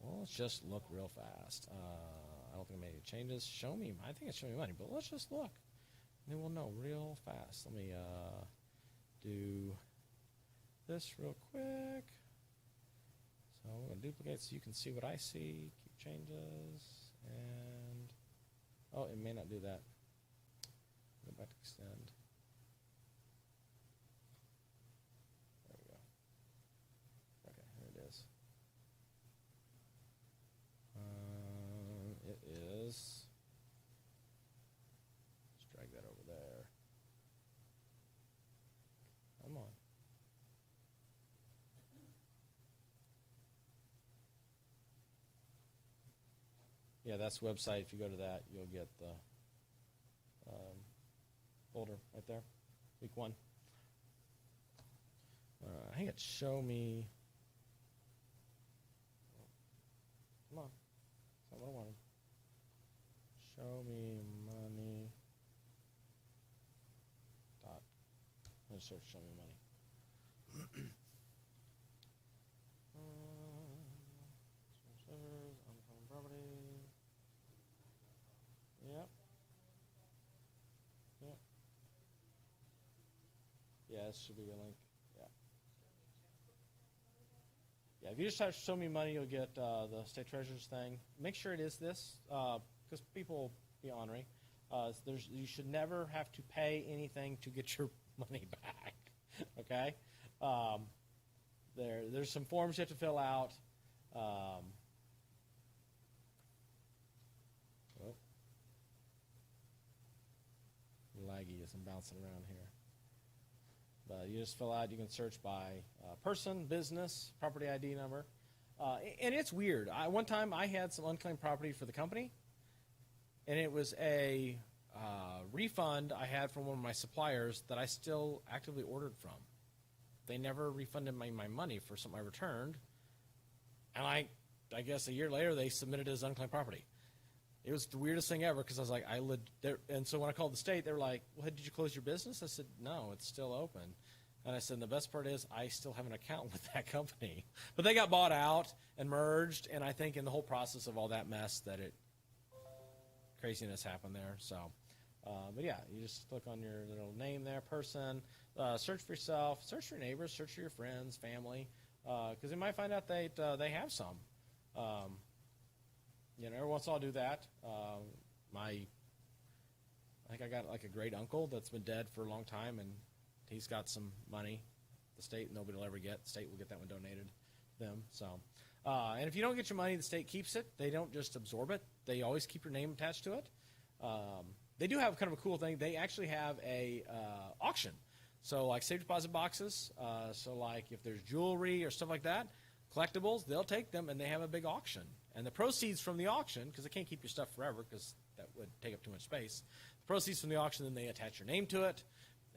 Well, let's just look real fast. I don't think I made any changes. Show me. I think it's showing me money, but let's just look. And then we'll know real fast. Let me do this real quick. So I'm going to duplicate so you can see what I see. Keep changes. And, oh, it may not do that. Go back to extend. There we go. Okay, here it is. It is. Let's drag that over there. Come on. Yeah, that's the website. If you go to that, you'll get the folder right there. Week 1. I think it's show me. Come on. That's not what I wanted. Show me money. Dot. I'm going to search show me money. Searches, uncommon property. Yep. Yep. Yeah, this should be your link. Yeah. Yeah, if you just type show me money, you'll get the state treasurer's thing. Make sure it is this, because people be ornery. You should never have to pay anything to get your money back. Okay? There's some forms you have to fill out. Oh. Laggy as I'm bouncing around here. But you just fill out, you can search by person, business, property ID number. And it's weird. One time I had some unclaimed property for the company, and it was a refund I had from one of my suppliers that I still actively ordered from. They never refunded my money for something I returned. And I guess a year later, they submitted it as unclaimed property. It was the weirdest thing ever because I was like, and so when I called the state, they were like, well, did you close your business? I said, no, it's still open. And I said, the best part is I still have an account with that company. But they got bought out and merged, and I think in the whole process of all that mess that craziness happened there. So, but yeah, you just click on your little name there, person, search for yourself, search for your neighbors, search for your friends, family, because you might find out they have some. Every once in a while I'll do that. I think I got like a great uncle that's been dead for a long time, and he's got some money. The state, nobody will ever get. The state will get that one donated to them. So, and if you don't get your money, the state keeps it. They don't just absorb it. They always keep your name attached to it. They do have kind of a cool thing. They actually have a auction. So like safe deposit boxes. So like if there's jewelry or stuff like that, collectibles, they'll take them and they have a big auction. And the proceeds from the auction, because they can't keep your stuff forever because that would take up too much space. The proceeds from the auction, then they attach your name to it,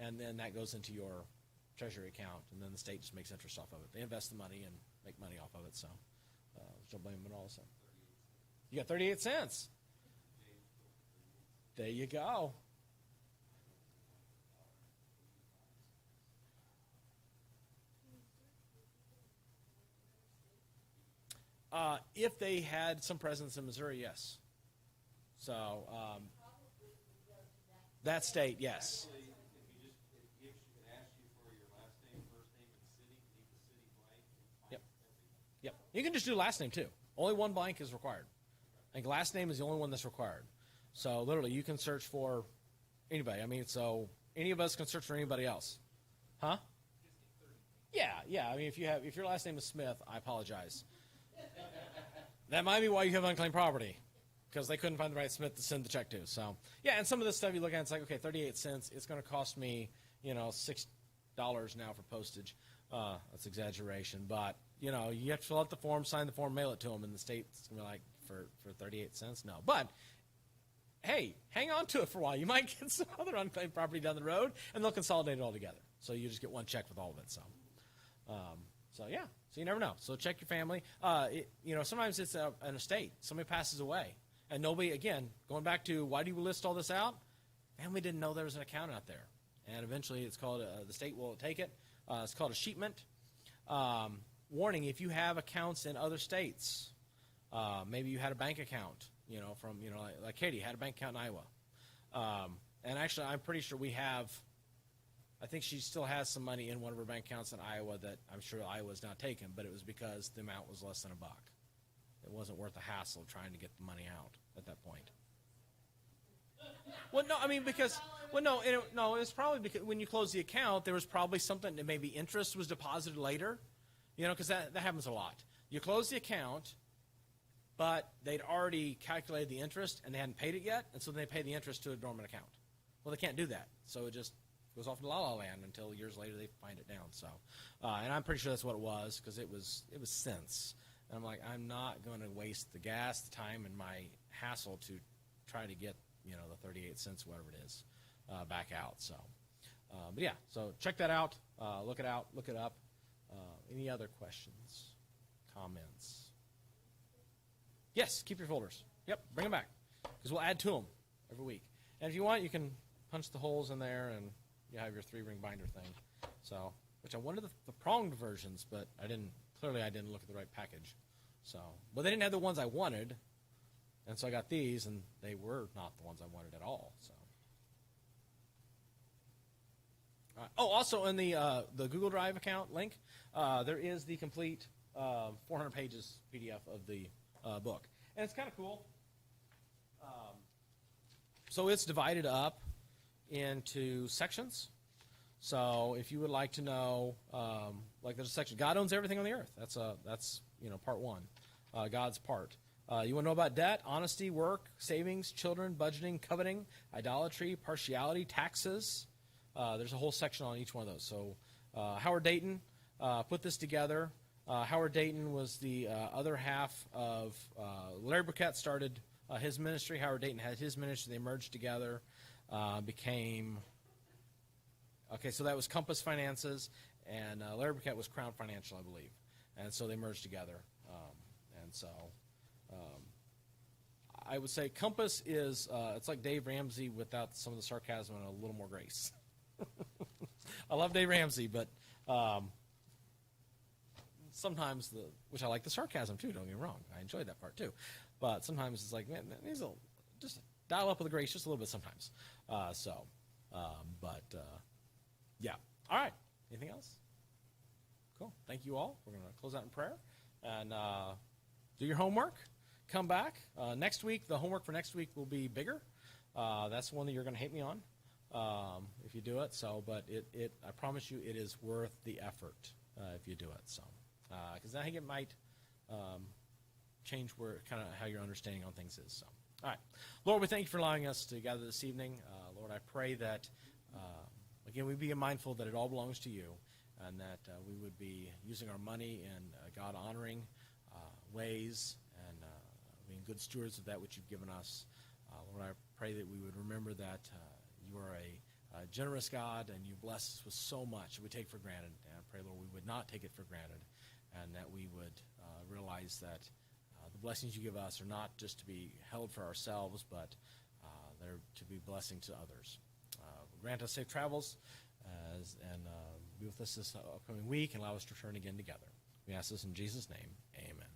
and then that goes into your treasury account, and then the state just makes interest off of it. They invest the money and make money off of it, so don't blame them at all. So you got 38 cents. There you go. If they had some presence in Missouri, yes. So that state, yes. Actually, if she could ask you for your last name, first name, and city, leave the city blank. Yep. Yep. You can just do last name too. Only one blank is required. I think last name is the only one that's required. So literally, you can search for anybody. I mean, so any of us can search for anybody else. Huh? Yeah. I mean, if your last name is Smith, I apologize. That might be why you have unclaimed property, because they couldn't find the right Smith to send the check to. So, yeah, and some of this stuff you look at, it's like, okay, 38 cents. It's going to cost me, $6 now for postage. That's exaggeration. But, you have to fill out the form, sign the form, mail it to them, and the state's going to be like, for 38 cents? No. But, hey, hang on to it for a while. You might get some other unclaimed property down the road, and they'll consolidate it all together. So you just get one check with all of it. So yeah. So you never know. So check your family. Sometimes it's an estate. Somebody passes away. And nobody, again, going back to why do you list all this out? Family didn't know there was an account out there. And eventually it's called, the state will take it. It's called a sheetment. Warning, if you have accounts in other states, maybe you had a bank account, like Katie had a bank account in Iowa. And actually, I'm pretty sure we have I think she still has some money in one of her bank accounts in Iowa that I'm sure Iowa's not taken, but it was because the amount was less than $1. It wasn't worth the hassle trying to get the money out at that point. Well, no, I mean, because, well, no, it was probably because when you close the account, there was probably something that maybe interest was deposited later, because that happens a lot. You close the account, but they'd already calculated the interest and they hadn't paid it yet, and so they pay the interest to a dormant account. Well, they can't do that, so it just goes off in la la land until years later they find it down. So, and I'm pretty sure that's what it was, because it was cents. And I'm like, I'm not going to waste the gas, the time, and my hassle to try to get the 38 cents, whatever it is, back out. So, but yeah, so check that out. Look it up. Any other questions, comments? Yes, keep your folders. Yep, bring them back, because we'll add to them every week. And if you want, you can punch the holes in there, and you have your 3-ring binder thing. So, which I wanted the pronged versions, but I didn't look at the right package. So, but they didn't have the ones I wanted, and so I got these, and they were not the ones I wanted at all. So, also in the Google Drive account link, there is the complete 400 pages PDF of the book, and it's kind of cool. So it's divided up into sections. So if you would like to know, like there's a section, God owns everything on the earth. That's part 1, God's part. You want to know about debt, honesty, work, savings, children, budgeting, coveting, idolatry, partiality, taxes. There's a whole section on each one of those. So Howard Dayton put this together. Howard Dayton was the other half of Larry Burkett started his ministry. Howard Dayton had his ministry. They merged together, became... Okay, so that was Compass Finances, and Larry Burkett was Crown Financial, I believe. And so they merged together. I would say Compass is, it's like Dave Ramsey without some of the sarcasm and a little more grace. I love Dave Ramsey, but sometimes, which I like the sarcasm too, don't get me wrong. I enjoyed that part too. But sometimes it's like, man, just dial up with the grace just a little bit sometimes. Yeah. All right. Anything else? Cool. Thank you all. We're going to close out in prayer and do your homework. Come back. Next week, the homework for next week will be bigger. That's the one that you're going to hate me on if you do it. So, but I promise you, it is worth the effort if you do it. So, because I think it might change how your understanding on things is. So, all right. Lord, we thank you for allowing us to gather this evening. Lord, I pray that again, we be mindful that it all belongs to you, and that we would be using our money in God-honoring ways, and being good stewards of that which you've given us. Lord, I pray that we would remember that you are a generous God, and you bless us with so much that we take for granted. And I pray, Lord, we would not take it for granted, and that we would realize that the blessings you give us are not just to be held for ourselves, but they're to be blessing to others. Grant us safe travels and be with us this upcoming week, and allow us to return again together. We ask this in Jesus' name. Amen.